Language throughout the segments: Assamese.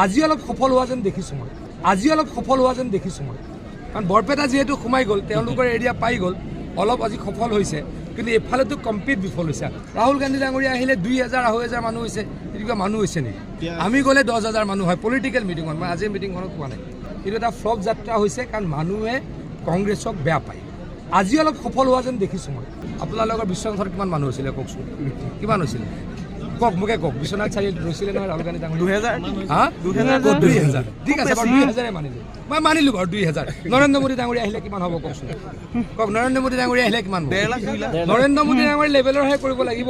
আজি অলপ সফল হোৱা যেন দেখিছোঁ মই কাৰণ বৰপেটা যিহেতু সোমাই গ'ল তেওঁলোকৰ এৰিয়া পাই গ'ল অলপ আজি সফল হৈছে কিন্তু এফালেতো কমপ্লিট বিফল হৈছে ৰাহুল গান্ধী ডাঙৰীয়া আহিলে 2000 2,000 মানুহ হৈছে এনেকুৱা মানুহ হৈছে নেকি আমি গ'লে 10,000 মানুহ হয় পলিটিকেল মিটিঙত মই আজিৰ মিটিংখনত কোৱা নাই কিন্তু এটা ফ্লপ যাত্ৰা হৈছে কাৰণ মানুহে কংগ্ৰেছক বেয়া পায় আজি অলপ সফল হোৱা যেন দেখিছোঁ মই আপোনালোকৰ বিশ্বনাথত কিমান মানুহ হৈছিলে কওকচোন কিমান হৈছিলে কওক মোকে কওক বিশ্বনাথ চাৰিআলিত ৰৈছিলে নহয় ৰাহুল গান্ধী ডাঙৰীয়া 2000 হা 2000 ঠিক আছে বাৰু 2000 মানিলোঁ মই মানিলোঁ বাৰু 2000 নৰেন্দ্ৰ মোদী ডাঙৰীয়া আহিলে কিমান হ'ব কওকচোন কওক নৰেন্দ্ৰ মোদী ডাঙৰীয়া আহিলে কিমান হ'ব 1.5 লাখ 2 লাখ নৰেন্দ্ৰ মোদী ডাঙৰীয়া লেভেলৰহে কৰিব লাগিব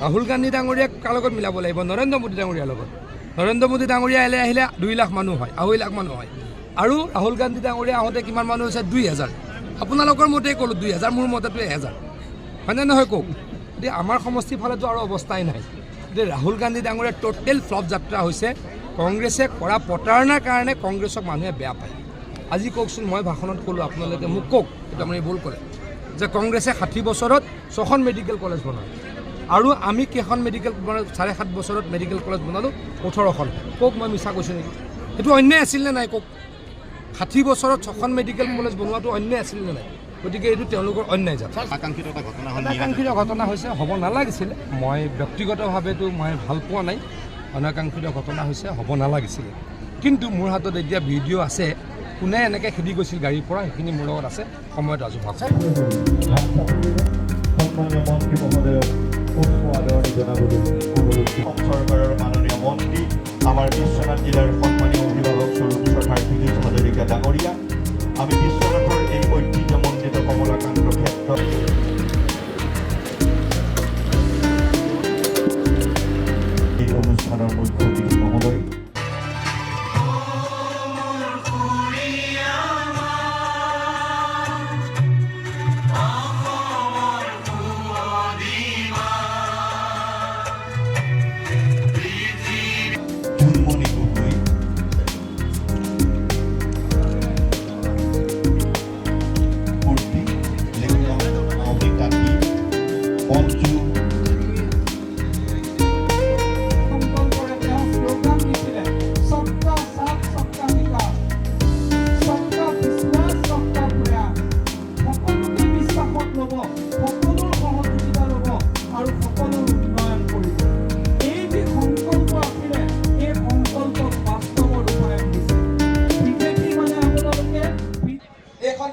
ৰাহুল গান্ধী ডাঙৰীয়াক কাৰ লগত মিলাব লাগিব নৰেন্দ্ৰ মোদী ডাঙৰীয়াৰ লগত নৰেন্দ্ৰ মোদী ডাঙৰীয়া আহিলে 2 লাখ মানুহ হয় 2.5 লাখ মানুহ হয় আৰু ৰাহুল গান্ধী ডাঙৰীয়া আহোঁতে কিমান মানুহ হৈছে 2000 আপোনালোকৰ মতে ক'লোঁ 2000 মোৰ মতেতো 1000 হয়নে নহয় কওক এতিয়া আমাৰ সমষ্টিৰ ফালেতো আৰু অৱস্থাই নাই এতিয়া ৰাহুল গান্ধী ডাঙৰীয়াৰ টোটেল ফ্লপ যাত্ৰা হৈছে কংগ্ৰেছে কৰা প্ৰতাৰণাৰ কাৰণে কংগ্ৰেছক মানুহে বেয়া পায় আজি কওকচোন মই ভাষণত ক'লোঁ আপোনালোকে মোক কওক এইটো আপুনি ভুল কৰে যে কংগ্ৰেছে 60 বছৰত 6খন মেডিকেল কলেজ বনালে আৰু আমি কেইখন মেডিকেল 7.5 বছৰত মেডিকেল কলেজ বনালোঁ 18খন কওক মই মিছা কৈছোঁ নেকি এইটো অন্যায় আছিল নে নাই কওক 60 বছৰত 6খন মেডিকেল কলেজ বনোৱাটো অন্যায় আছিল নে নাই গতিকে এইটো তেওঁলোকৰ অন্যায় জাত আকাংক্ষিত ঘটনা হৈছে হ'ব নালাগিছিলে মই ব্যক্তিগতভাৱেতো মই ভাল পোৱা নাই অনাকাংক্ষিত ঘটনা হৈছে হ'ব নালাগিছিলে কিন্তু মোৰ হাতত এতিয়া ভিডিঅ' আছে কোনে এনেকৈ খেদি গৈছিল গাড়ীৰ পৰা সেইখিনি মোৰ লগত আছে সময়ত ৰাজহুৱা চৰকাৰৰ মাননীয় মন্ত্ৰী আমাৰ বিশ্বনাথ জিলাৰ সন্মানীয় অভিভাৱক স্বৰূপ শ্ৰদ্ধাৰ পীযুষ হাজৰিকা ডাঙৰীয়া আমি বিশ্বনাথৰ এই ঐতিহ্যমণ্ডিত কমলাকান্ত ক্ষেত্ৰত এই অনুষ্ঠানৰ মুখ্য অতিথি মহোদয়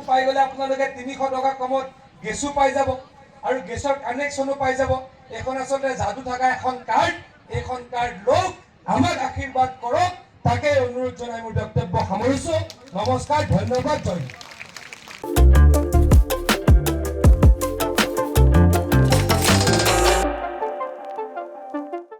পাই গ'লে আপোনালোকে 300 টকা কমত গেছো পাই যাব আৰু গেছৰ কানেকশ্যনো পাই যাব এখন আচলতে যাদু থকা এখন কাৰ্ড এইখন কাৰ্ড লওক আমাক আশীৰ্বাদ কৰক তাকে অনুৰোধ জনাই মোৰ বক্তব্য সামৰিছোঁ নমস্কাৰ ধন্যবাদ জয়